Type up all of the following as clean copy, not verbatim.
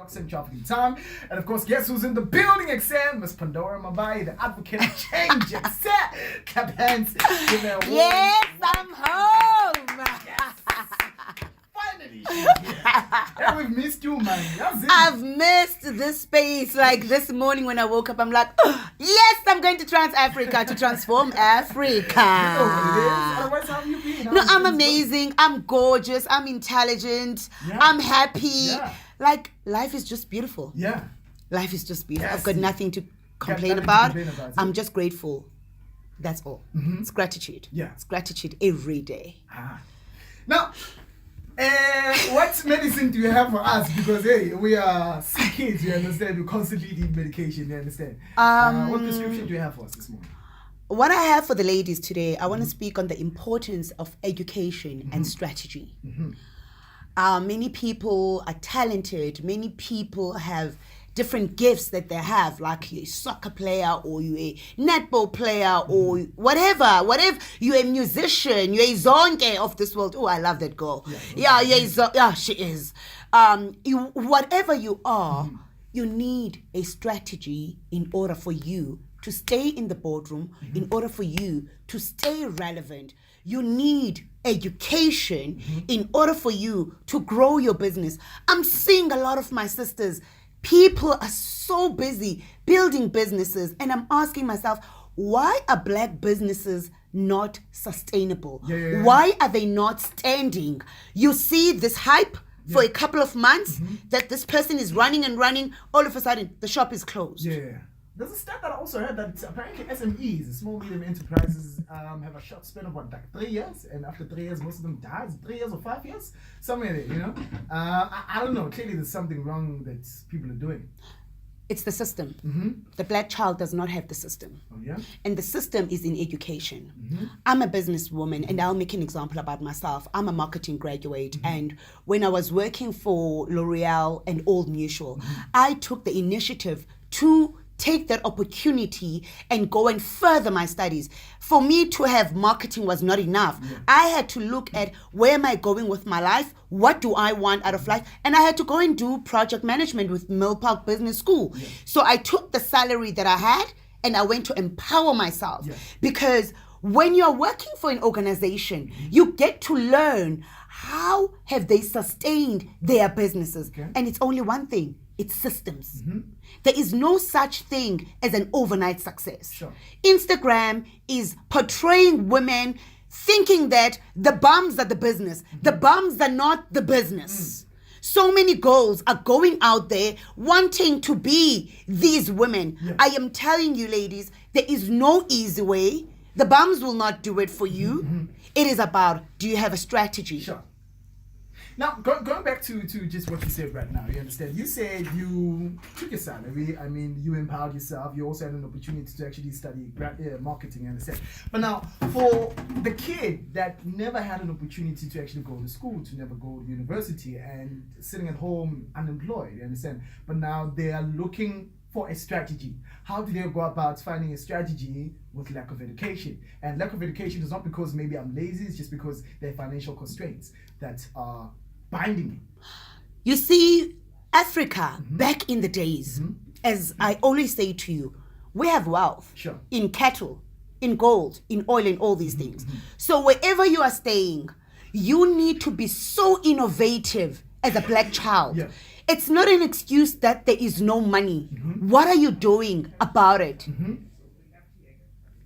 Central African time. And of course, guess who's in the building, exam? Miss Pandora Mabai, the advocate of change. Except, clap hands. Give her a warm Yes, I'm home. Finally, she's here. Yeah, we've missed you, man. That's it. I've missed this space. Like this morning when I woke up, I'm like, oh, yes, I'm going to TransAfrica to transform Africa. You know what it is. Otherwise, how have you been? No, I'm amazing. I'm gorgeous. I'm intelligent. Yeah. I'm happy. Yeah. Like, life is just beautiful. Yeah. Life is just beautiful. Yes. I've got nothing to complain nothing to about. complain about, I'm just grateful. That's all. It's gratitude. Yeah. It's gratitude every day. Now, what medicine do you have for us? Because hey, we are sick kids, you understand? We constantly need medication, you understand? What prescription do you have for us this morning? What I have for the ladies today, I want to speak on the importance of education and strategy. Many people are talented. Many people have different gifts that they have, like you're a soccer player or you're a netball player or whatever, you're a musician, you're a zonke of this world. Oh, I love that girl. Yeah, she is. Whatever you are, you need a strategy in order for you to stay in the boardroom, in order for you to stay relevant. You need education in order for you to grow your business. I'm seeing a lot of my sisters. People are so busy building businesses, and I'm asking myself, why are black businesses not sustainable? Why are they not standing? You see this hype for a couple of months that this person is running and running, all of a sudden the shop is closed. There's a stat that I also heard that apparently SMEs, small medium enterprises, have a short span of like 3 years, and after 3 years, most of them die. 3 years or 5 years, somewhere there, you know. I don't know. Clearly, there's something wrong that people are doing. It's the system. The black child does not have the system. Oh yeah. And the system is in education. I'm a businesswoman, and I'll make an example about myself. I'm a marketing graduate, and when I was working for L'Oreal and Old Mutual, I took the initiative to take that opportunity and go and further my studies. For me to have marketing was not enough. I had to look at where am I going with my life? What do I want out of life? And I had to go and do project management with Mill Park Business School. So I took the salary that I had and I went to empower myself. Because when you're working for an organization, you get to learn how have they sustained their businesses. And it's only one thing. It's systems. There is no such thing as an overnight success. Instagram is portraying women thinking that the bums are the business. The bums are not the business. So many girls are going out there wanting to be these women. I am telling you, ladies, there is no easy way. The bums will not do it for you. It is about, do you have a strategy? Now, going back to just what you said right now, you understand? You said you took your salary. I mean, you empowered yourself. You also had an opportunity to actually study marketing, you understand? But now, for the kid that never had an opportunity to actually go to school, to never go to university, and sitting at home unemployed, you understand? But now they are looking for a strategy. How do they go about finding a strategy with lack of education? And lack of education is not because maybe I'm lazy, it's just because there are financial constraints that are binding me. You see, Africa, back in the days, as I always say to you, we have wealth in cattle, in gold, in oil, and all these things. So wherever you are staying, you need to be so innovative as a black child. It's not an excuse that there is no money. What are you doing about it?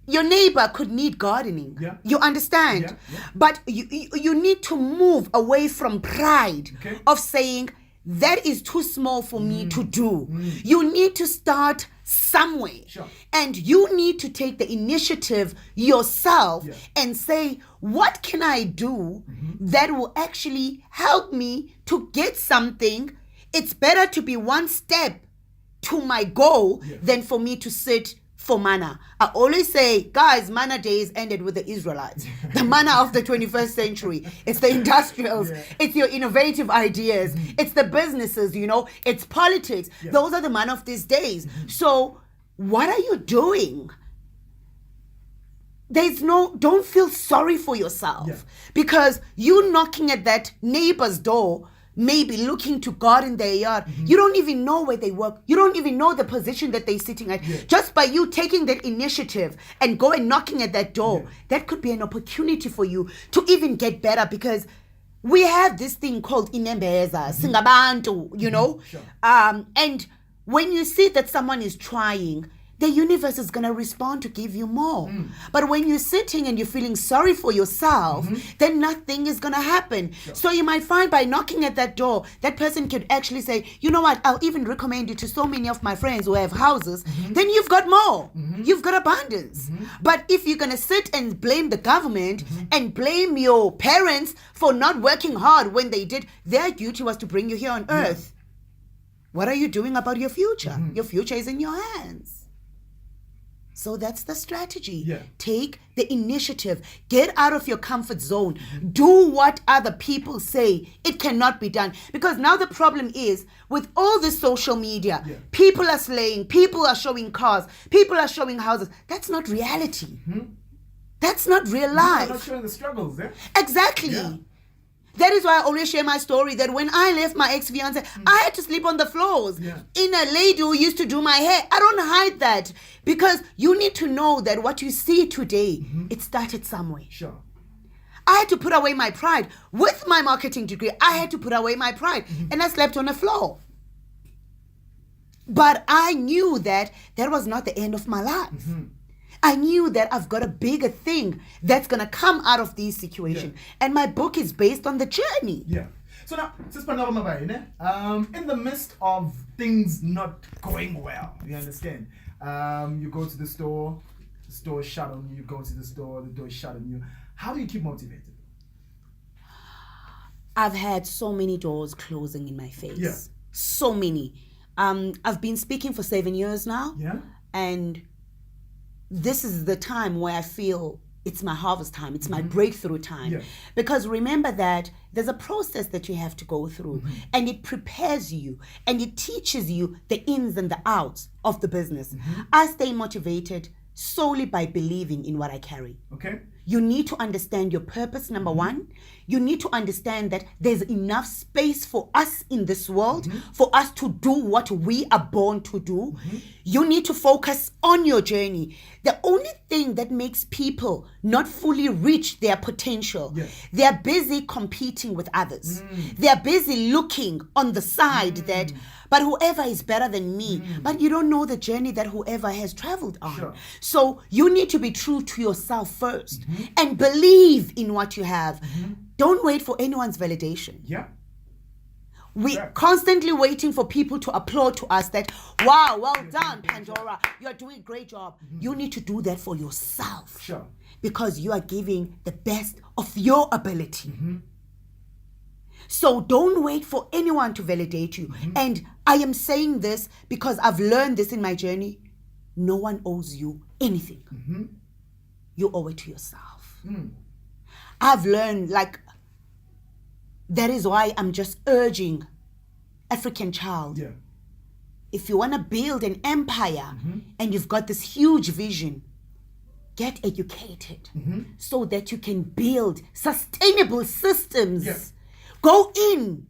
Your neighbor could need gardening. You understand? But you need to move away from pride of saying, that is too small for me to do. You need to start somewhere. And you need to take the initiative yourself and say, what can I do that will actually help me to get something? It's better to be one step to my goal than for me to sit for manna. I always say, guys, manna days ended with the Israelites. The manna of the 21st century. It's the industrials. It's your innovative ideas. It's the businesses, you know. It's politics. Those are the manna of these days. So what are you doing? Don't feel sorry for yourself because you knocking at that neighbor's door maybe looking to garden their yard. You don't even know where they work. You don't even know the position that they're sitting at. Just by you taking that initiative and going knocking at that door, that could be an opportunity for you to even get better, because we have this thing called inembeza, singabantu, you know. And when you see that someone is trying, the universe is going to respond to give you more. But when you're sitting and you're feeling sorry for yourself, then nothing is going to happen. So you might find by knocking at that door, that person could actually say, you know what, I'll even recommend you to so many of my friends who have houses. Then you've got more. You've got abundance. But if you're going to sit and blame the government and blame your parents for not working hard when they did, their duty was to bring you here on earth. What are you doing about your future? Your future is in your hands. So that's the strategy. Take the initiative. Get out of your comfort zone. Do what other people say. It cannot be done. Because now the problem is, with all this social media, people are slaying, people are showing cars, people are showing houses. That's not reality. That's not real life. They're not showing the struggles, Exactly. That is why I always share my story that when I left my ex-fiance, I had to sleep on the floors. In a lady who used to do my hair. I don't hide that, because you need to know that what you see today, it started somewhere. I had to put away my pride. With my marketing degree, I had to put away my pride. And I slept on the floor. But I knew that that was not the end of my life. I knew that I've got a bigger thing that's going to come out of these situations. And my book is based on the journey. So now, Sis Pandora Mabai, in the midst of things not going well, you understand? You go to the store is shut on you. You go to the door is shut on you. How do you keep motivated? I've had so many doors closing in my face. So many. I've been speaking for 7 years now. And this is the time where I feel it's my harvest time. It's my breakthrough time. Because remember that there's a process that you have to go through, and it prepares you and it teaches you the ins and the outs of the business. I stay motivated solely by believing in what I carry. You need to understand your purpose, number one. You need to understand that there's enough space for us in this world for us to do what we are born to do. You need to focus on your journey. The only thing that makes people not fully reach their potential, they're busy competing with others. They're busy looking on the side that, but whoever is better than me. But you don't know the journey that whoever has traveled on. So you need to be true to yourself first and believe in what you have. Don't wait for anyone's validation. We're constantly waiting for people to applaud to us that, wow, well done, Pandora. You're doing a great job. You need to do that for yourself. Because you are giving the best of your ability. So don't wait for anyone to validate you. And I am saying this because I've learned this in my journey. No one owes you anything. You owe it to yourself. I've learned, that is why I'm just urging African child. If you want to build an empire and you've got this huge vision, get educated so that you can build sustainable systems. Go in.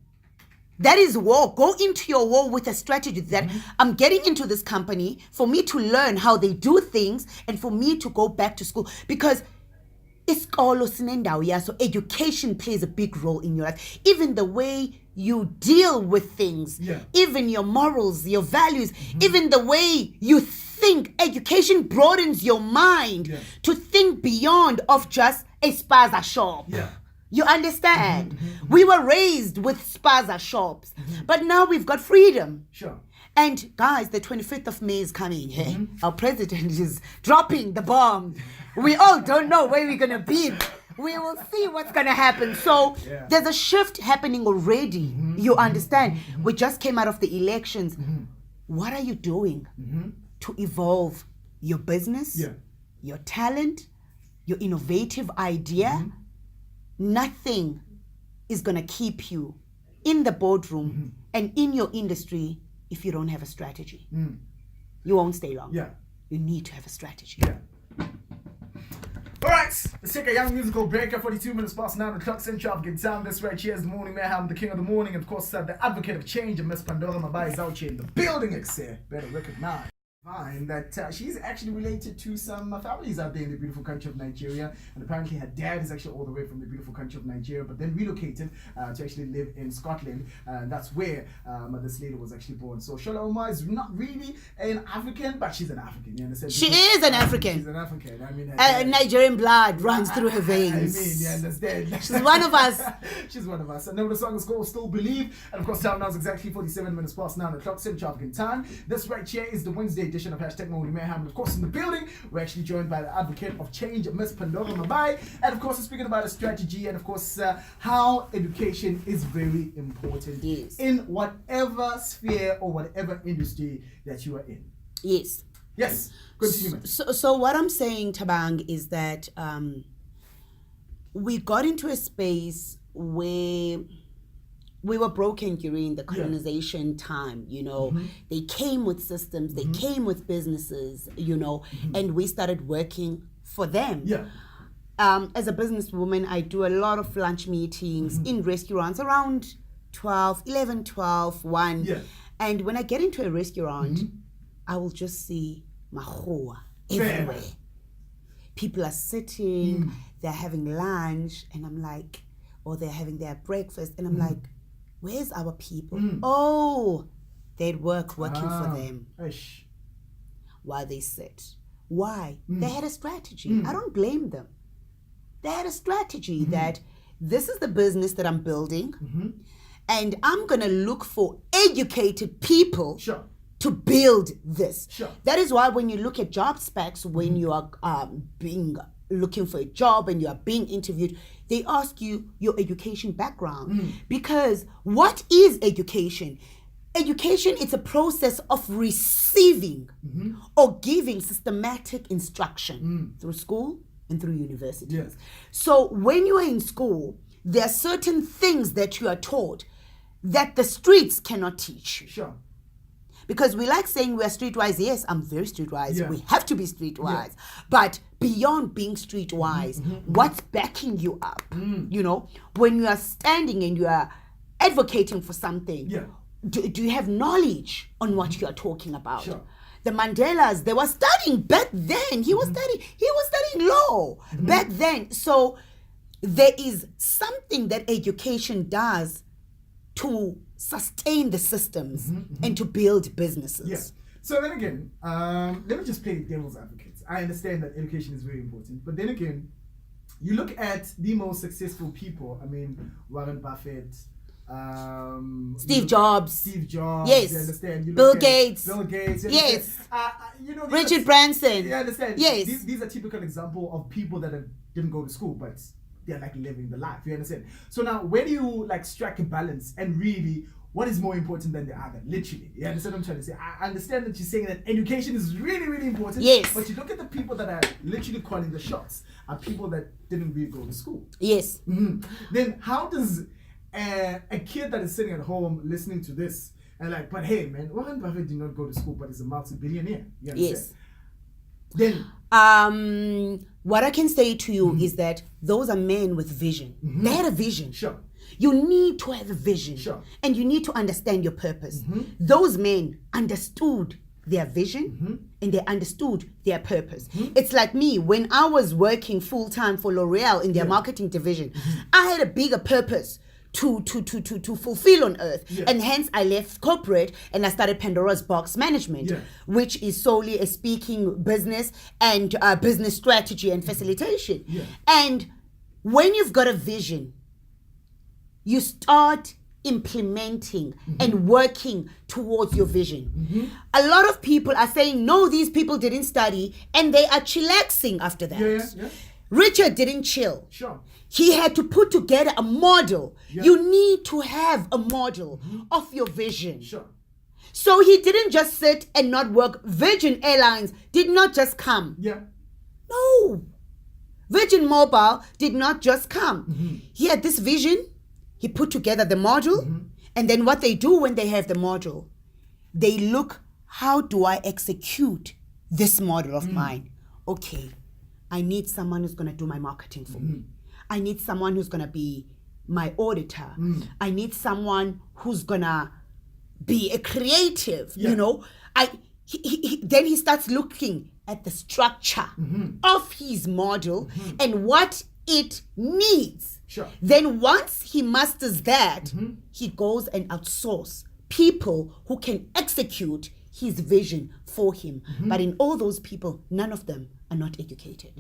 That is war. Go into your war with a strategy that I'm getting into this company for me to learn how they do things and for me to go back to school. Because so education plays a big role in your life. Even the way you deal with things, even your morals, your values, even the way you think. Education broadens your mind to think beyond of just a spaza shop. You understand? We were raised with spaza shops, but now we've got freedom. And guys, the 25th of May is coming. Our president is dropping the bomb. We all don't know where we're going to be. We will see what's going to happen. So there's a shift happening already. You understand? We just came out of the elections. What are you doing to evolve your business, your talent, your innovative idea? Nothing is going to keep you in the boardroom and in your industry if you don't have a strategy. You won't stay long. You need to have a strategy. All right. right, let's take a young musical break at 42 minutes past 9 o'clock Central African time. This right here is the Morning Mayhem, the king of the morning. Of course, the advocate of change, and Miss Pandora Mabai is out here in the building, better recognize. That she's actually related to some families out there in the beautiful country of Nigeria, and apparently her dad is actually all the way from the beautiful country of Nigeria, but then relocated to actually live in Scotland, and that's where this lady was actually born. So Shola Omar is not really an African, but she's an African. You understand? She is an African. She's an African. I mean, Nigerian blood runs through her veins. I mean, you understand? She's one of us. She's one of us. And now the song is called "Still Believe," and of course, time now is exactly 47 minutes past 9 o'clock Central African time. This right here is the Wednesday edition of Morning Mayhem. And of course, in the building, we're actually joined by the advocate of change, Miss Pandora Mabai. And of course, we're speaking about a strategy and of course, how education is very important in whatever sphere or whatever industry that you are in. Yes. Yes. Continue. So what I'm saying, Tabang, is that we got into a space where we were broken during the colonization time, you know. Mm-hmm. They came with systems, they came with businesses, you know, and we started working for them. Yeah. As a businesswoman, I do a lot of lunch meetings in restaurants around 11, 12, 1. Yeah. And when I get into a restaurant, I will just see mahoa everywhere. People are sitting, they're having lunch, and I'm like, or they're having their breakfast, and I'm like, where's our people? Oh, they'd working for them while they sit. Why? They had a strategy. I don't blame them. They had a strategy that this is the business that I'm building, and I'm going to look for educated people to build this. That is why when you look at job specs, when you are looking for a job and you are being interviewed, they ask you your education background. Because what is education? Education is a process of receiving or giving systematic instruction through school and through universities. Yes. So when you are in school, there are certain things that you are taught that the streets cannot teach. Sure. Because we like saying we're streetwise. Yes, I'm very streetwise. Yeah. We have to be streetwise. Yeah. But beyond being streetwise, what's backing you up? You know, when you are standing and you are advocating for something, do you have knowledge on what you are talking about? Sure. The Mandelas, they were studying back then. He was studying law back then. So there is something that education does to sustain the systems and to build businesses. Yeah. So then again, let me just play devil's advocate. I understand that education is very important, but then again, you look at the most successful people. I mean, Warren Buffett, Steve Jobs. Yes. You understand? You Bill Gates. Yes. Richard Branson. You understand? Yes. These are typical example of people that didn't go to school, but they're like living the life. You understand? So now, where do you like strike a balance and really what is more important than the other? Literally. You understand what I'm trying to say? I understand that you're saying that education is really, really important. Yes. But you look at the people that are literally calling the shots are people that didn't really go to school. Yes. Then how does a kid that is sitting at home listening to this and like, but hey man, Warren Buffett did not go to school, but he's a multi-billionaire. You understand? Yes. Then what I can say to you is that those are men with vision. They had a vision. Sure. You need to have a vision. Sure. And you need to understand your purpose. Those men understood their vision and they understood their purpose. It's like me, when I was working full-time for L'Oreal in their marketing division, I had a bigger purpose to fulfill on earth. And hence I left corporate and I started Pandora's Box Management, which is solely a speaking business and business strategy and facilitation. And when you've got a vision, you start implementing and working towards your vision. A lot of people are saying, no, these people didn't study, and they are chillaxing after that. Richard didn't chill. Sure. He had to put together a model. You need to have a model of your vision. Sure. So he didn't just sit and not work. Virgin Airlines did not just come. No. Virgin Mobile did not just come. He had this vision. He put together the model. And then what they do when they have the model, they look, how do I execute this model of mine? Okay. I need someone who's going to do my marketing for me. I need someone who's going to be my auditor. I need someone who's going to be a creative, you know. Then he starts looking at the structure of his model and what it needs. Sure. Then once he masters that, he goes and outsources people who can execute his vision for him. But in all those people, none of them are not educated.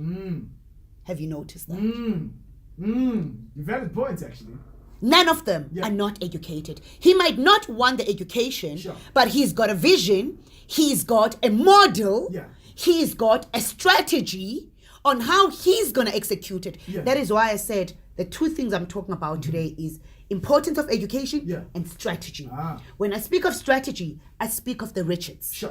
Have you noticed that? Valid points, actually. None of them are not educated. He might not want the education, but he's got a vision, he's got a model, he's got a strategy on how he's going to execute it. That is why I said the two things I'm talking about today is importance of education and strategy. When I speak of strategy, I speak of the Richards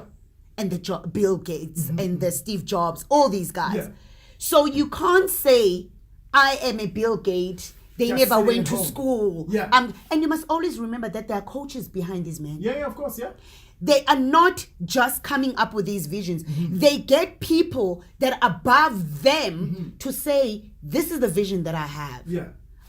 and the Bill Gates and the Steve Jobs, all these guys. So you can't say, I am a Bill Gates, they just never went to school. And you must always remember that there are coaches behind these men. Yeah, of course, They are not just coming up with these visions. They get people that are above them to say, this is the vision that I have.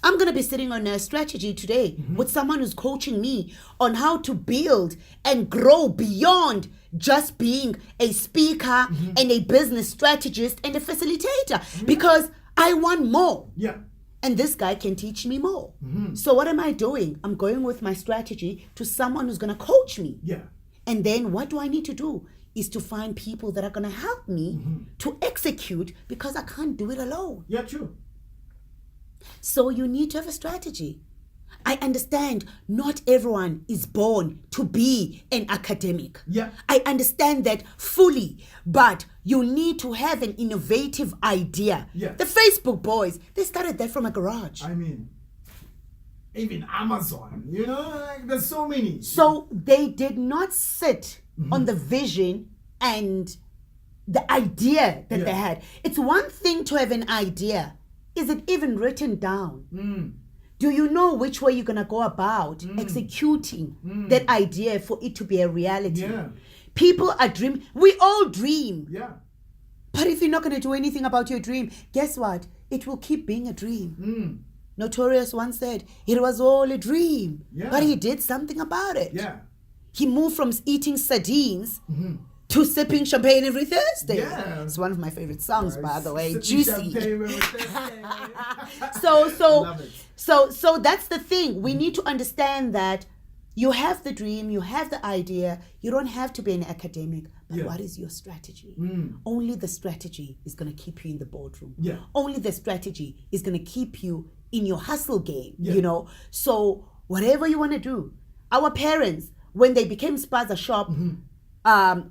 I'm going to be sitting on a strategy today with someone who's coaching me on how to build and grow beyond just being a speaker and a business strategist and a facilitator, because I want more. And this guy can teach me more. So what am I doing? I'm going with my strategy to someone who's going to coach me. And then what do I need to do is to find people that are going to help me to execute, because I can't do it alone. True. So you need to have a strategy. I understand not everyone is born to be an academic. I understand that fully, but you need to have an innovative idea. The Facebook boys, they started that from a garage. I mean, even Amazon, you know, like there's so many. So they did not sit on the vision and the idea that they had. It's one thing to have an idea. Is it even written down? Do you know which way you're going to go about executing that idea for it to be a reality? People are dreaming. We all dream. But if you're not going to do anything about your dream, guess what? It will keep being a dream. Notorious once said, it was all a dream. But he did something about it. He moved from eating sardines to sipping champagne every Thursday. It's one of my favorite songs, by the way. Juicy. So that's the thing. We need to understand that you have the dream, you have the idea. You don't have to be an academic. But what is your strategy? Only the strategy is going to keep you in the boardroom. Only the strategy is going to keep you in your hustle game, you know. So whatever you want to do. Our parents, when they became spaza shop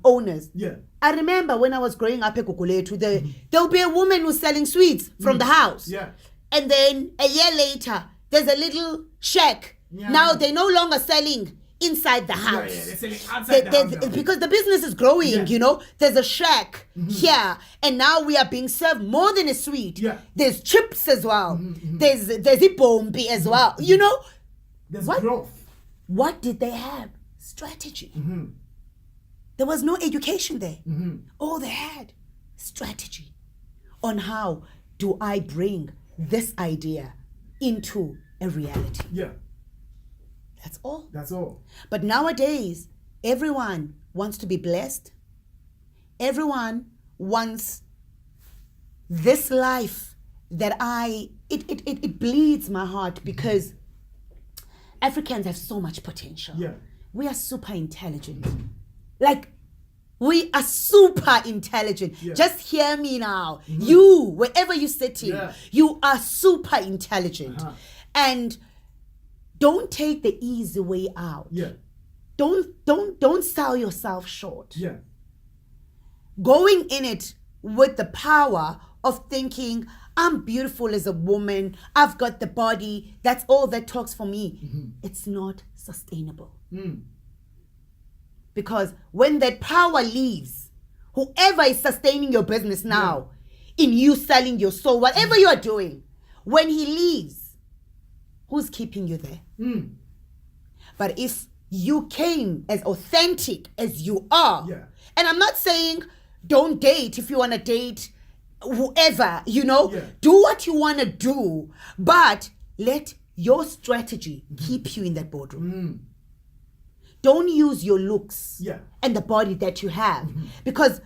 owners. I remember when I was growing up at Kukuletu, there'll be a woman who's selling sweets from the house. And then a year later, there's a little shack. Now they're no longer selling inside the house. They're selling outside the house. Because the business is growing, you know. There's a shack here. And now we are being served more than a sweet. There's chips as well. There's ipombi as well. You know. There's growth. What did they have? Strategy. There was no education there. All they had, strategy on how do I bring this idea into a reality. That's all. That's all. But nowadays, everyone wants to be blessed. Everyone wants this life that it bleeds my heart, because Africans have so much potential. We are super intelligent. Like, we are super intelligent. Just hear me now. You, wherever you're sitting, you are super intelligent. And don't take the easy way out. Don't sell yourself short. Going in it with the power of thinking, I'm beautiful as a woman, I've got the body, that's all that talks for me. It's not sustainable. Because when that power leaves, whoever is sustaining your business now, in you selling your soul, whatever you are doing, when he leaves, who's keeping you there? But if you came as authentic as you are, and I'm not saying don't date if you want to date whoever, you know, do what you want to do, but let your strategy keep you in that boardroom. Don't use your looks and the body that you have, because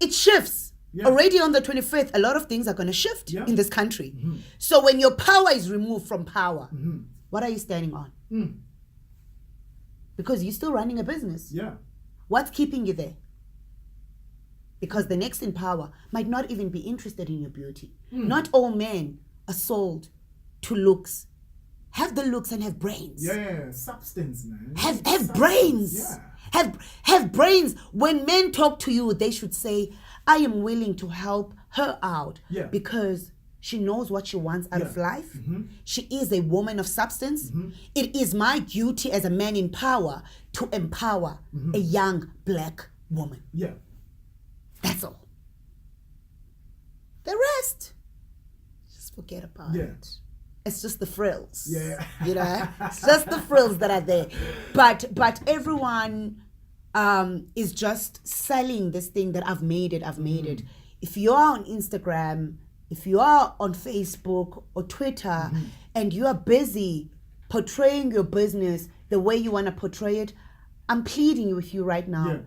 it shifts. Already on the 25th, a lot of things are going to shift in this country. So when your power is removed from power, what are you standing on? Because you're still running a business. What's keeping you there? Because the next in power might not even be interested in your beauty. Not all men are sold to looks. Have the looks and have brains. Substance, man. Have brains. Have brains. When men talk to you, they should say, I am willing to help her out because she knows what she wants out of life. She is a woman of substance. It is my duty as a man in power to empower a young black woman. That's all. The rest, just forget about it. It's just the frills. You know, it's just the frills that are there. But everyone is just selling this thing that I've made it. If you are on Instagram, if you are on Facebook or Twitter, and you are busy portraying your business the way you want to portray it, I'm pleading with you right now.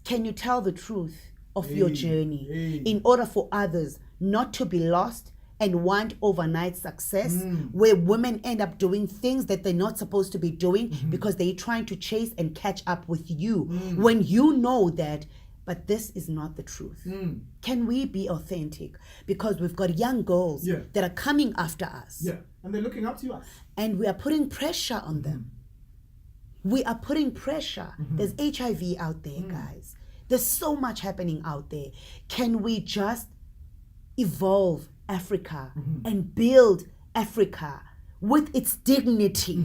Can you tell the truth of your journey in order for others not to be lost and want overnight success, where women end up doing things that they're not supposed to be doing because they're trying to chase and catch up with you when you know that, but this is not the truth. Can we be authentic? Because we've got young girls that are coming after us. And they're looking up to us. And we are putting pressure on them. We are putting pressure. There's HIV out there, guys. There's so much happening out there. Can we just evolve Africa and build Africa with its dignity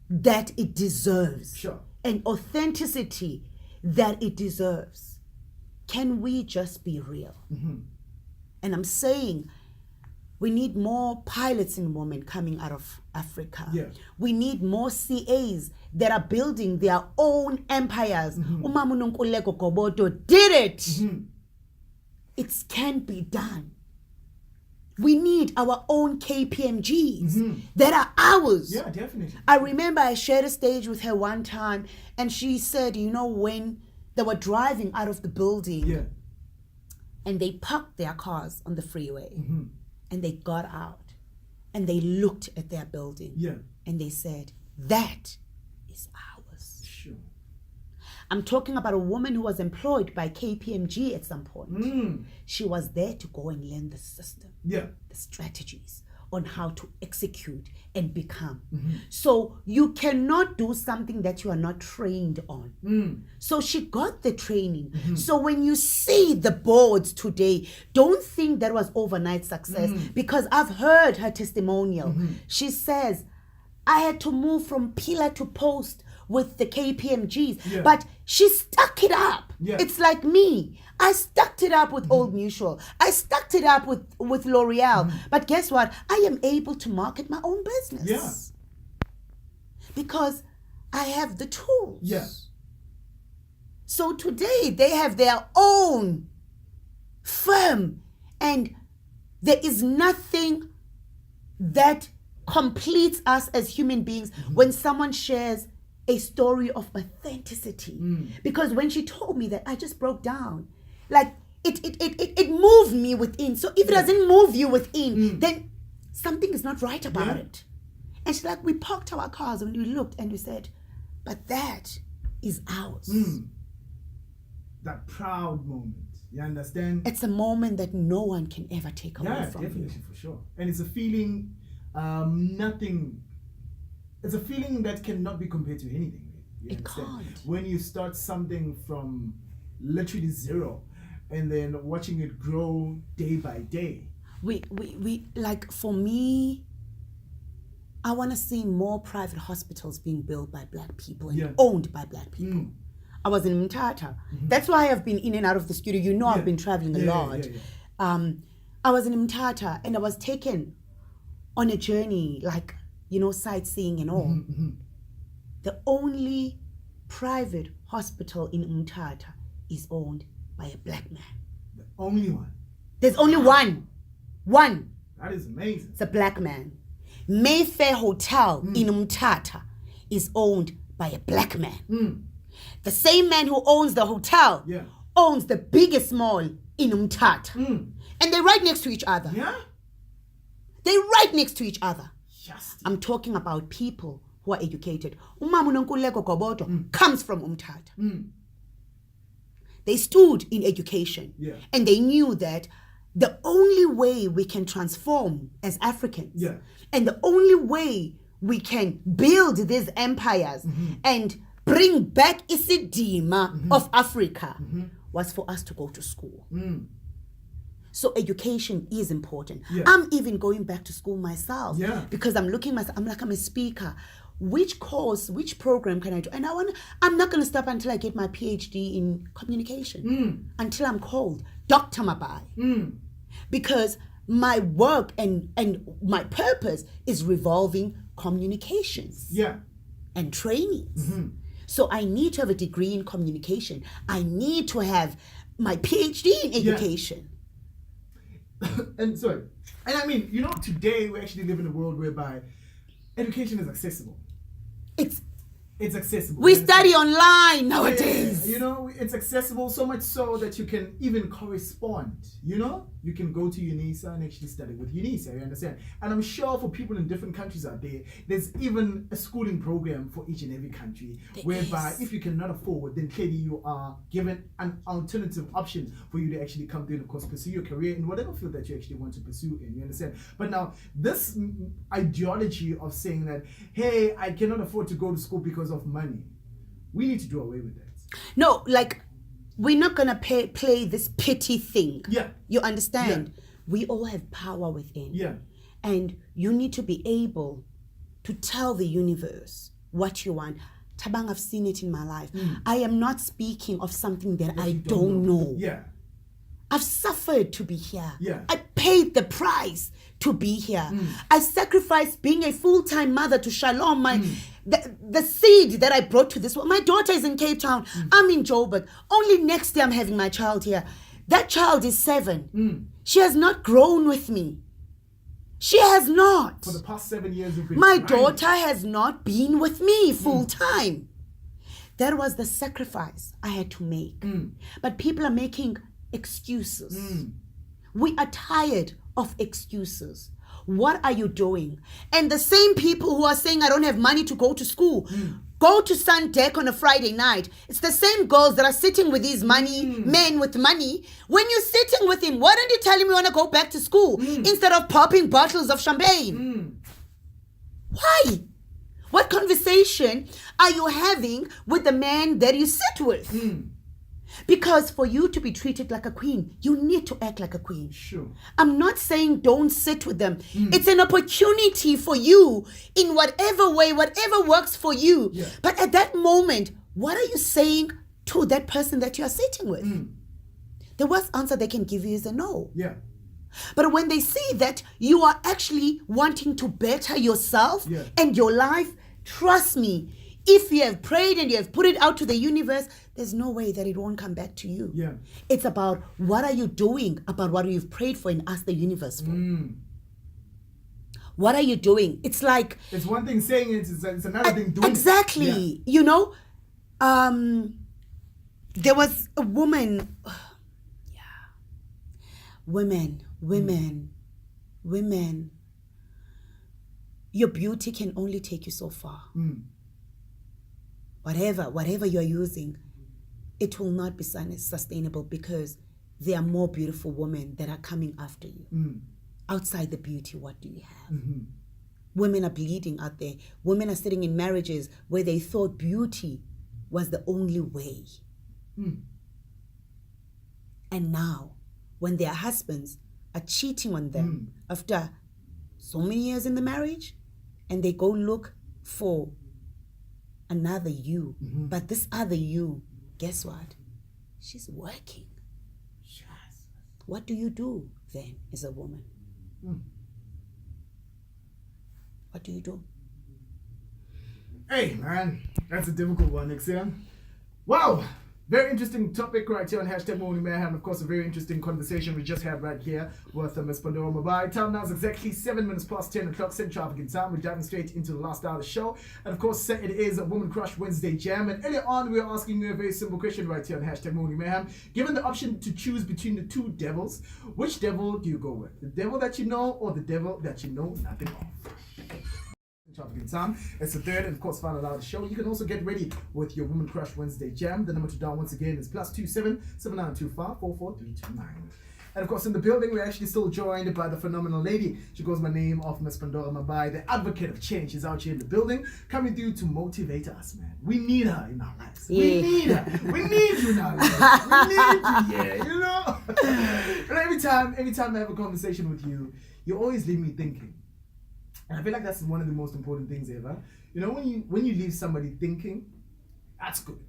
that it deserves and authenticity that it deserves? Can we just be real? And I'm saying we need more pilots and women coming out of Africa. We need more CAs that are building their own empires. Umama uNonkululeko Gobodo did it. It can be done. We need our own KPMGs that are ours. Definitely. I remember I shared a stage with her one time, and she said, you know, when they were driving out of the building and they parked their cars on the freeway and they got out and they looked at their building and they said, that is ours. Sure. I'm talking about a woman who was employed by KPMG at some point. She was there to go and learn the system, the strategies on how to execute and become. So you cannot do something that you are not trained on. So she got the training. So when you see the boards today, don't think that was overnight success, because I've heard her testimonial. She says, I had to move from pillar to post with the KPMGs, but she stuck it up. It's like me. I stuck it up with Old Mutual. I stuck it up with L'Oreal. But guess what? I am able to market my own business. Because I have the tools. So today they have their own firm, and there is nothing that completes us as human beings when someone shares a story of authenticity. Because when she told me that, I just broke down. Like it moved me within. So if it doesn't move you within, then something is not right about it. And she's like, we parked our cars and we looked and we said, but that is ours. That proud moment. You understand? It's a moment that no one can ever take away from you. Definitely, for sure. And it's a feeling, it's a feeling that cannot be compared to anything. It can't. When you start something from literally zero and then watching it grow day by day. We like, for me, I want to see more private hospitals being built by black people and owned by black people. I was in Mthatha. That's why I've been in and out of the studio. You know, I've been traveling a lot. I was in Mthatha and I was taken on a journey, like, you know, sightseeing and all. The only private hospital in Mthatha is owned by a black man. Only one. There's only one. One. That is amazing. It's a black man. Mayfair Hotel in Umtata is owned by a black man. The same man who owns the hotel owns the biggest mall in Umtata. And they're right next to each other. Yeah? They're right next to each other. Just. I'm talking about people who are educated. Umama Nonkuleko Gobodo comes from Umtata. They stood in education. And they knew that the only way we can transform as Africans and the only way we can build these empires and bring back Isidima of Africa was for us to go to school. So education is important. I'm even going back to school myself because I'm looking myself, I'm like, I'm a speaker. Which course, which program can I do? And I'm not going to stop until I get my PhD in communication, until I'm called Dr. Mabai. Because my work and my purpose is revolving communications and trainings. So I need to have a degree in communication. I need to have my PhD in education. And I mean, you know, today we actually live in a world whereby education is accessible. It's accessible. We study online nowadays. You know, it's accessible so much so that you can even correspond. You know, you can go to UNISA and actually study with UNISA. You understand? And I'm sure for people in different countries out there, there's even a schooling program for each and every country, whereby if you cannot afford, then clearly you are given an alternative option for you to actually come through and, of course, pursue your career in whatever field that you actually want to pursue in. You understand? But now, this ideology of saying that, hey, I cannot afford to go to school because of money, we need to do away with that. No, like, we're not gonna play this pity thing. You understand? We all have power within. And you need to be able to tell the universe what you want. Tabang, I've seen it in my life. I am not speaking of something that I don't know. I've suffered to be here. I paid the price to be here. I sacrificed being a full-time mother to Shalom, the seed that I brought to this world. My daughter is in Cape Town. I'm in Joburg. Only next year I'm having my child here. That child is 7. She has not grown with me. She has not. For the past 7 years, you've been my daughter has not been with me full-time. That was the sacrifice I had to make. But people are making excuses. We are tired of excuses. What are you doing? And the same people who are saying I don't have money to go to school, go to Sun Deck on a Friday night. It's the same girls that are sitting with these men with money. When you're sitting with him, why don't you tell him you want to go back to school instead of popping bottles of champagne? Why? What conversation are you having with the man that you sit with? Because for you to be treated like a queen, you need to act like a queen. I'm not saying don't sit with them. It's an opportunity for you in whatever way, whatever works for you. But at that moment, what are you saying to that person that you are sitting with? The worst answer they can give you is a no. But when they see that you are actually wanting to better yourself and your life, trust me, if you have prayed and you have put it out to the universe, there's no way that it won't come back to you. It's about what are you doing about what you've prayed for and asked the universe for. What are you doing? It's like... It's one thing saying it, it's another thing doing it. Exactly. You know, there was a woman... Women. Your beauty can only take you so far. Whatever you're using, it will not be sustainable because there are more beautiful women that are coming after you. Outside the beauty, what do you have? Women are bleeding out there. Women are sitting in marriages where they thought beauty was the only way. And now, when their husbands are cheating on them after so many years in the marriage, and they go look for another you, but this other you, guess what? She's working. What do you do then as a woman? What do you do? Hey man, that's a difficult one, Exam. Wow, Very interesting topic right here on hashtag Morning Mayhem. Of course, a very interesting conversation we just had right here with Ms. Pandora Mabai. Time now is exactly 7 minutes past 10 o'clock Central African time. We're diving straight into the last hour of the show. And of course, it is a Woman Crush Wednesday Jam. And earlier on, we were asking you a very simple question right here on hashtag Morning Mayhem. Given the option to choose between the two devils, which devil do you go with? The devil that you know or the devil that you know nothing of? Time. It's the third and of course final hour of the show. You can also get ready with your Woman Crush Wednesday Jam. The number to dial once again is +27 7925 44329. And of course in the building we're actually still joined by the phenomenal lady. She goes by the name of Ms. Pandora Mabai, the advocate of change. She's out here in the building coming through to motivate us, man. We need her in our lives. Yeah. We need her. We need you in our lives. We need you, yeah, you know. And every time I have a conversation with you, you always leave me thinking. And I feel like that's one of the most important things ever. You know, when you leave somebody thinking, that's good.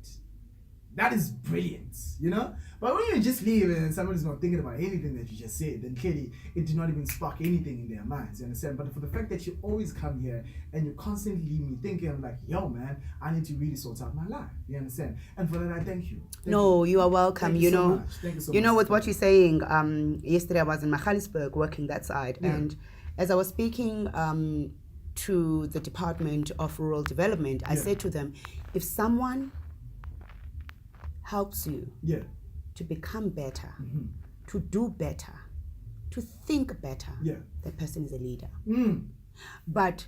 That is brilliant, you know? But when you just leave and somebody's not thinking about anything that you just said, then clearly it did not even spark anything in their minds, you understand? But for the fact that you always come here and you constantly leave me thinking, I'm like, yo, man, I need to really sort out my life, you understand? And for that, I thank you. You are welcome. Thank you so much. Thank you so much. With what you're saying, yesterday I was in Magaliesburg working that side, and as I was speaking to the Department of Rural Development, I said to them, if someone helps you to become better, to do better, to think better, that person is a leader. But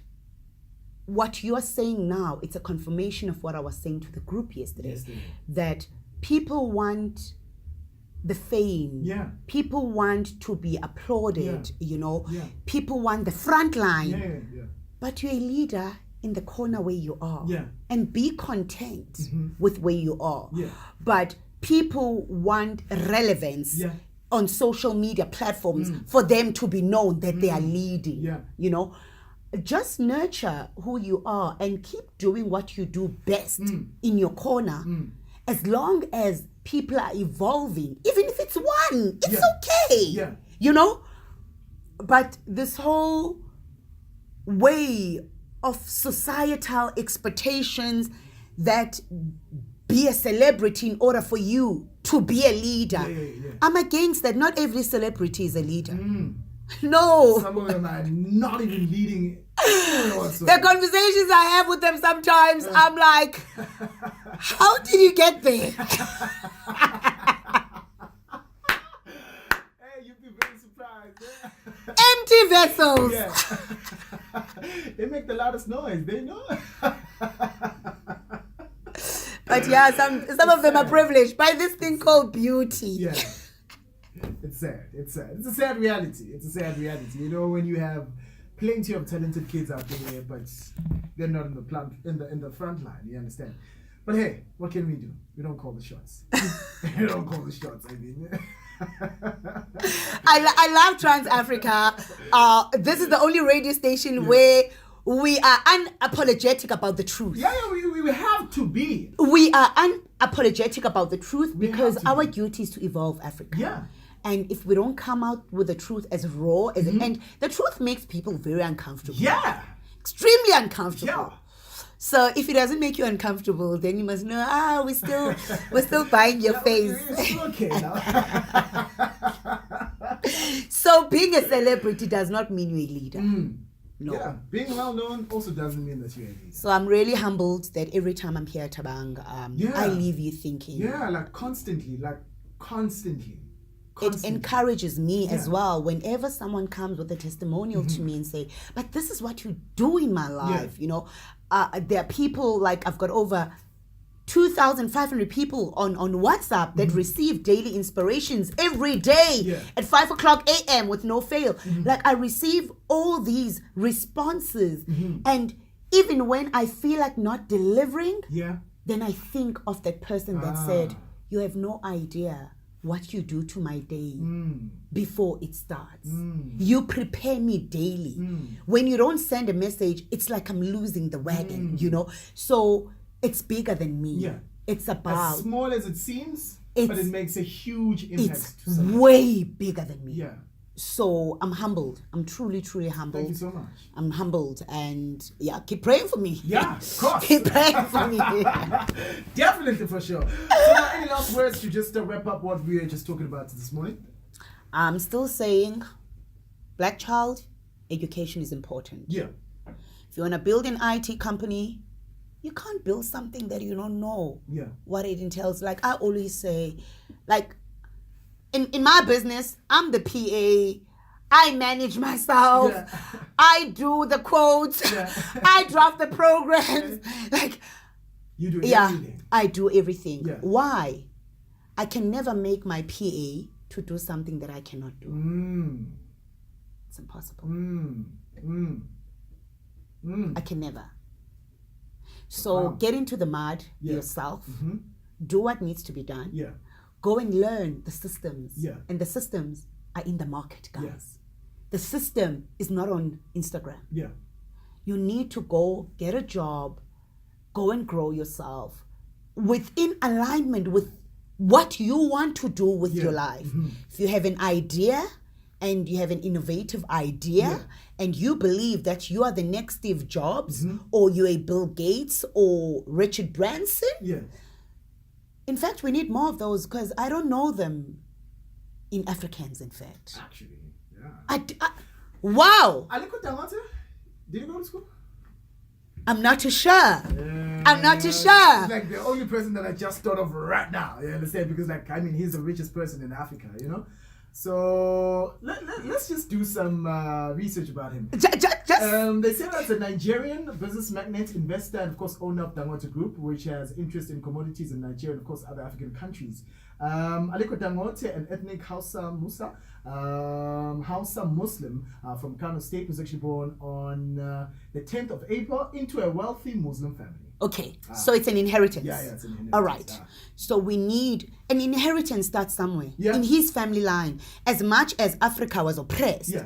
what you are saying now, it's a confirmation of what I was saying to the group yesterday. That people want the fame, people want to be applauded, you know, people want the front line, but you're a leader in the corner where you are, and be content with where you are. But people want relevance on social media platforms for them to be known that they are leading, you know. Just nurture who you are and keep doing what you do best in your corner. As long as people are evolving, even if it's one, it's okay, you know. But this whole way of societal expectations that be a celebrity in order for you to be a leader, I'm against that. Not every celebrity is a leader. No. Some of them are not even leading. The conversations I have with them sometimes, I'm like, how did you get there? Hey, you'd be very surprised. Empty vessels. They make the loudest noise, they know. But some of them are privileged by this thing called beauty. It's sad. It's a sad reality. You know, when you have plenty of talented kids out there, but they're not in the front line. You understand? But hey, what can we do? We don't call the shots. We don't call the shots. I mean. I love TransAfrica. This is the only radio station where we are unapologetic about the truth. We have to be. We are unapologetic about the truth because our duty is to evolve Africa. And if we don't come out with the truth as raw as and the truth makes people very uncomfortable. Extremely uncomfortable. So if it doesn't make you uncomfortable, then you must know, we're still buying your face. It's okay now. So being a celebrity does not mean you're a leader. No. Being well known also doesn't mean that you're a leader. So I'm really humbled that every time I'm here, Tabang, I leave you thinking. Constantly. It encourages me as well whenever someone comes with a testimonial to me and say, but this is what you do in my life, you know. There are people, like I've got over 2,500 people on WhatsApp that receive daily inspirations every day at 5 o'clock a.m. with no fail. Like I receive all these responses, and even when I feel like not delivering, then I think of that person that said, you have no idea what you do to my day before it starts. You prepare me daily. When you don't send a message, it's like I'm losing the wagon, you know. So it's bigger than me. It's about, as small as it seems, but it makes a huge impact. It's way bigger than me. So I'm humbled. I'm truly, truly humbled. Thank you so much. I'm humbled, and keep praying for me. Of course. Keep praying for me. Definitely, for sure. So now, Any last words to just wrap up what we were just talking about this morning? I'm still saying, black child, education is important. Yeah. If you want to build an IT company, you can't build something that you don't know what it entails. Like I always say, like in my business, I'm the PA. I manage myself. Yeah. I do the quotes. Yeah. I draft the programs. Like you do everything. I do everything. Yeah. Why? I can never make my PA to do something that I cannot do. It's impossible. I can never. So get into the mud yourself. Do what needs to be done. Yeah. Go and learn the systems. Yeah. And the systems are in the market, guys. Yeah. The system is not on Instagram. Yeah. You need to go get a job, go and grow yourself within alignment with what you want to do with your life. If you have an idea and you have an innovative idea and you believe that you are the next Steve Jobs or you're a Bill Gates or Richard Branson, in fact, we need more of those because I don't know them in Africans, in fact. Actually, wow. Aliko Damate, did you go to school? I'm not too sure. I'm not too sure. He's like the only person that I just thought of right now. You understand? Because he's the richest person in Africa, you know? So let's just do some research about him. They say that's a Nigerian business magnate, investor, and of course owner of Dangote Group, which has interest in commodities in Nigeria and of course other African countries. Aliko Dangote, an ethnic Hausa Muslim from Kano State, was actually born on the 10th of April into a wealthy Muslim family. Okay, so it's an inheritance. Yeah, it's an inheritance. All right. So we need an inheritance starts somewhere in his family line. As much as Africa was oppressed,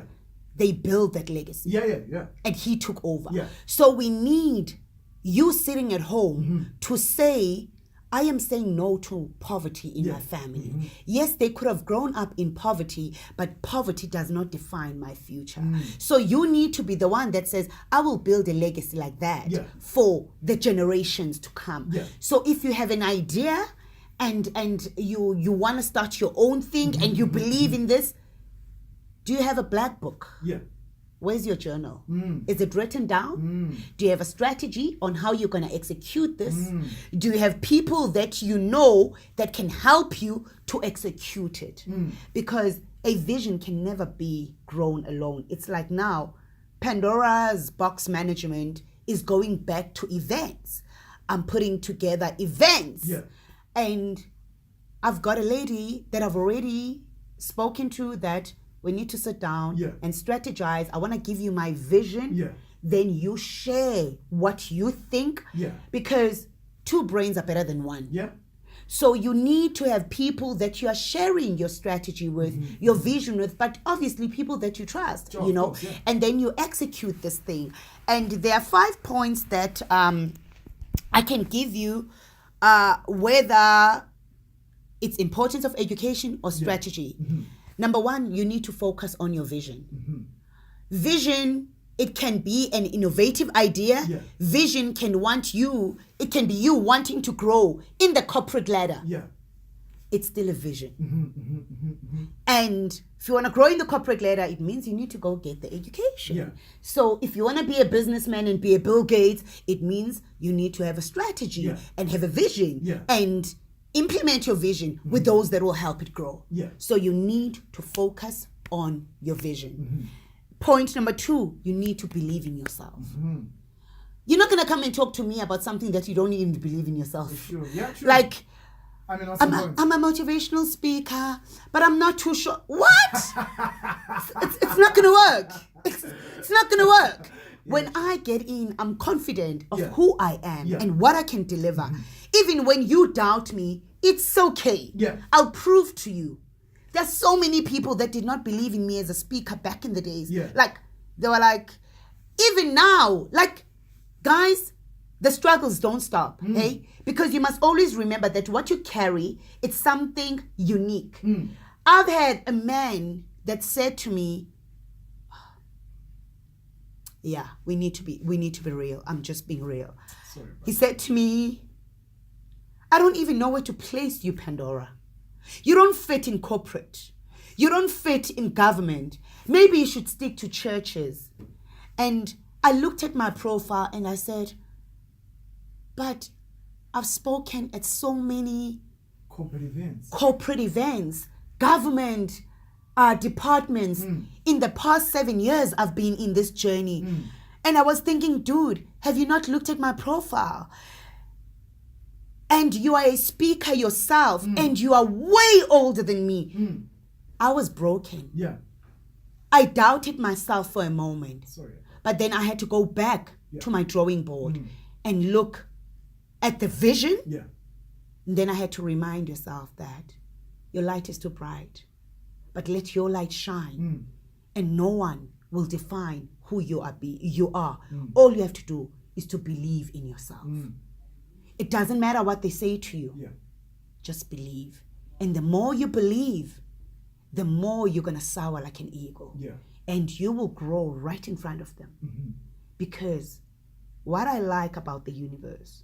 they built that legacy. Yeah. And he took over. Yeah. So we need you sitting at home to say, I am saying no to poverty in my family. Yes, they could have grown up in poverty, but poverty does not define my future. So you need to be the one that says, I will build a legacy like that for the generations to come. So if you have an idea and you want to start your own thing and you believe in this, do you have a black book? Yeah. Where's your journal? Is it written down? Do you have a strategy on how you're going to execute this? Do you have people that you know that can help you to execute it? Because a vision can never be grown alone. It's like now, Pandora's box management is going back to events. I'm putting together events. Yeah. And I've got a lady that I've already spoken to that we need to sit down and strategize. I want to give you my vision. Yeah. Then you share what you think. Yeah. Because two brains are better than one. Yeah. So you need to have people that you are sharing your strategy with, your vision with, but obviously people that you trust, you know. Course, and then you execute this thing. And there are 5 points that I can give you whether it's importance of education or strategy. Number one, you need to focus on your vision. Vision, it can be an innovative idea. Yeah. Vision it can be you wanting to grow in the corporate ladder. Yeah. It's still a vision. And if you want to grow in the corporate ladder, it means you need to go get the education. Yeah. So if you want to be a businessman and be a Bill Gates, it means you need to have a strategy and have a vision and implement your vision with those that will help it grow. Yeah. So you need to focus on your vision. Point number 2, you need to believe in yourself. You're not going to come and talk to me about something that you don't even believe in yourself. Sure. Yeah, true. Like, I'm a motivational speaker, but I'm not too sure. What? it's not going to work. It's not going to work. When I get in, I'm confident of who I am and what I can deliver. Even when you doubt me, it's okay. Yeah. I'll prove to you. There's so many people that did not believe in me as a speaker back in the days. Yeah. Like, they were like, even now, like, guys, the struggles don't stop, hey? Because you must always remember that what you carry, it's something unique. I've had a man that said to me, yeah, we need to be real. I'm just being real. Sorry, he said to me, I don't even know where to place you, Pandora. You don't fit in corporate. You don't fit in government. Maybe you should stick to churches. And I looked at my profile and I said, but I've spoken at so many corporate events, government departments. In the past 7 years, I've been in this journey. And I was thinking, dude, have you not looked at my profile? And you are a speaker yourself, and you are way older than me. I was broken. Yeah. I doubted myself for a moment. Sorry. But then I had to go back to my drawing board and look at the vision. Yeah. And then I had to remind yourself that your light is too bright, but let your light shine, and no one will define who you are. All you have to do is to believe in yourself. It doesn't matter what they say to you. Yeah. Just believe. And the more you believe, the more you're going to soar like an eagle. Yeah. And you will grow right in front of them. Because what I like about the universe,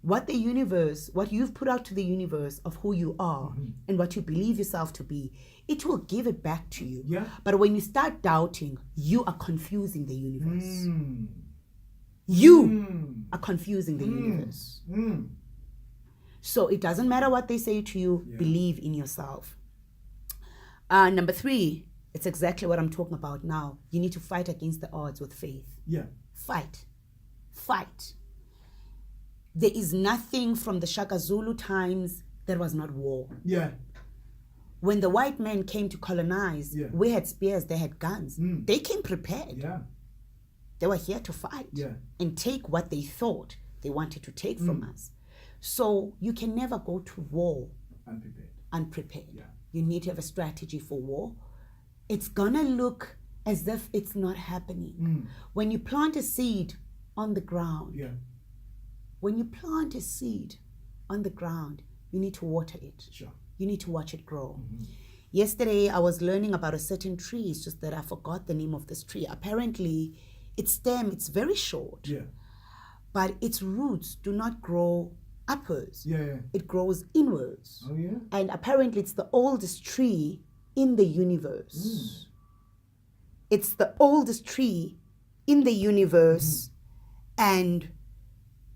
what you've put out to the universe of who you are and what you believe yourself to be, it will give it back to you. Yeah. But when you start doubting, you are confusing the universe. You are confusing the universe. So it doesn't matter what they say to you, believe in yourself. Number 3, it's exactly what I'm talking about now. You need to fight against the odds with faith. Yeah. Fight. There is nothing from the Shaka Zulu times that was not war. Yeah. When the white men came to colonize, we had spears, they had guns. They came prepared. Yeah. They were here to fight and take what they thought they wanted to take from us. So you can never go to war unprepared. Yeah. You need to have a strategy for war. It's gonna look as if it's not happening. When you plant a seed on the ground, you need to water it. Sure. You need to watch it grow. Yesterday, I was learning about a certain tree. It's just that I forgot the name of this tree. Apparently, its stem, it's very short. Yeah. But its roots do not grow upwards. Yeah. It grows inwards. Oh, yeah? And apparently, it's the oldest tree in the universe. It's the oldest tree in the universe. And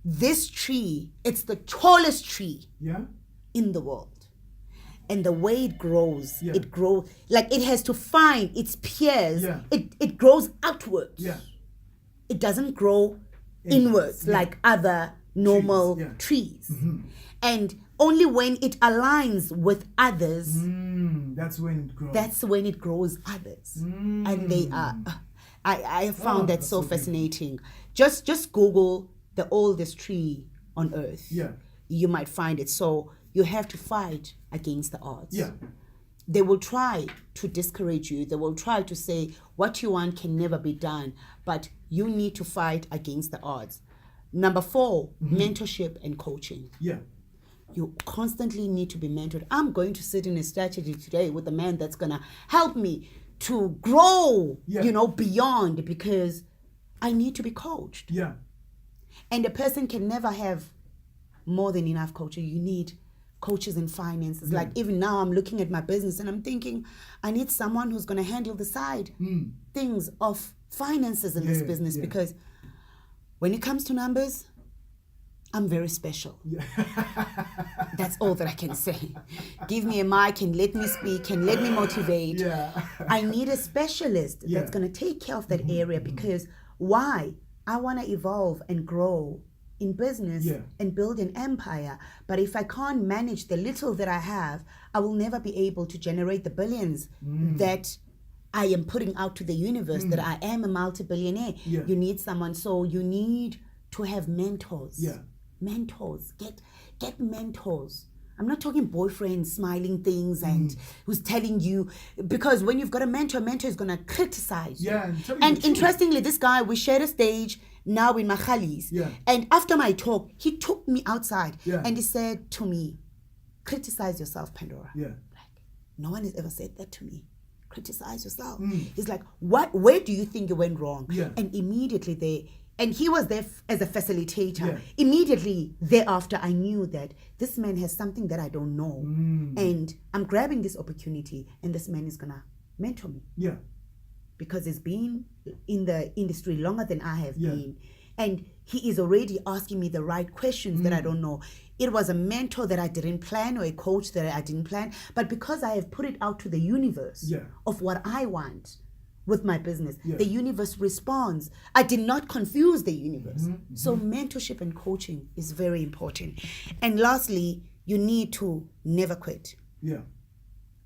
this tree, it's the tallest tree in the world. And the way it grows, it grows like it has to find its peers. It grows outwards. It doesn't grow inwards like other normal trees. And only when it aligns with others, that's when it grows. That's when it grows others. And they are, I found that so fascinating. Just Google the oldest tree on earth. You might find it. So you have to fight against the odds. They will try to discourage you. They will try to say what you want can never be done, but you need to fight against the odds. Number 4, mentorship and coaching. You constantly need to be mentored. I'm going to sit in a strategy today with a man that's going to help me to grow, beyond, because I need to be coached. And a person can never have more than enough coaching. You need coaches in finances. Like even now I'm looking at my business and I'm thinking, I need someone who's going to handle the side things of finances in this business, because when it comes to numbers, I'm very special. That's all that I can say. Give me a mic and let me speak and let me motivate. I need a specialist that's going to take care of that area, because why? I want to evolve and grow in business and build an empire. But if I can't manage the little that I have, I will never be able to generate the billions that I am putting out to the universe, that I am a multi-billionaire. You need someone. So you need to have mentors. Mentors. Get mentors. I'm not talking boyfriends smiling things and who's telling you, because when you've got a mentor is going to criticize you. And interestingly, this guy, we shared a stage now in Machalis. And after my talk, he took me outside and he said to me, criticize yourself, Pandora. Like, no one has ever said that to me. Criticize yourself. He's like, where do you think you went wrong? And immediately there, And he was there as a facilitator. Yeah. Immediately thereafter, I knew that this man has something that I don't know. And I'm grabbing this opportunity, and this man is going to mentor me. Yeah. Because he's been in the industry longer than I have been. And he is already asking me the right questions that I don't know. It was a mentor that I didn't plan, or a coach that I didn't plan. But because I have put it out to the universe of what I want with my business, the universe responds. I did not confuse the universe. So mentorship and coaching is very important. And lastly, you need to never quit. Yeah.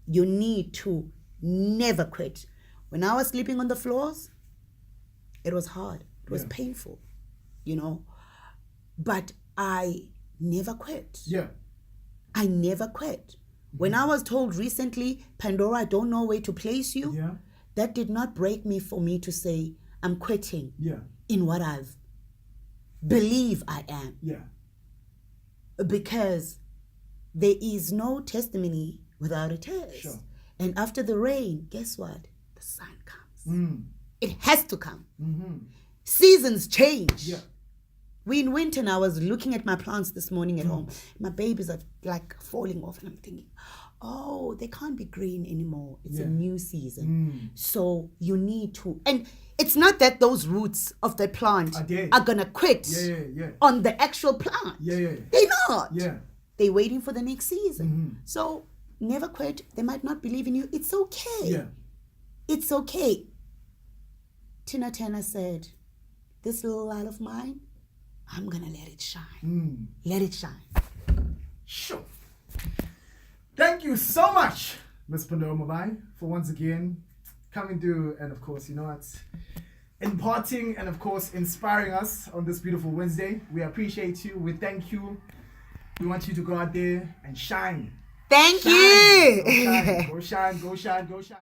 You need to never quit. When I was sleeping on the floors, it was hard. It was painful, you know. But I never quit. Yeah. I never quit. When I was told recently, Pandora, I don't know where to place you, that did not break me for me to say, I'm quitting in what I've believe I am. Yeah. Because there is no testimony without a test. Sure. And after the rain, guess what? The sun comes. It has to come. Seasons change. Yeah. We in winter, and I was looking at my plants this morning at home. My babies are like falling off, and I'm thinking, oh, they can't be green anymore. It's a new season. So you need to, and it's not that those roots of the plant are gonna quit on the actual plant. They're not. They're waiting for the next season. So never quit. They might not believe in you. It's okay. It's okay. Tina Turner said, this little light of mine, I'm gonna let it shine. Let it shine. Sure. Thank you so much, Ms. Pandora Mabai, for once again coming to, and of course, you know what, imparting and of course inspiring us on this beautiful Wednesday. We appreciate you. We thank you. We want you to go out there and shine. Thank you. Go shine, go shine, go shine, go shine.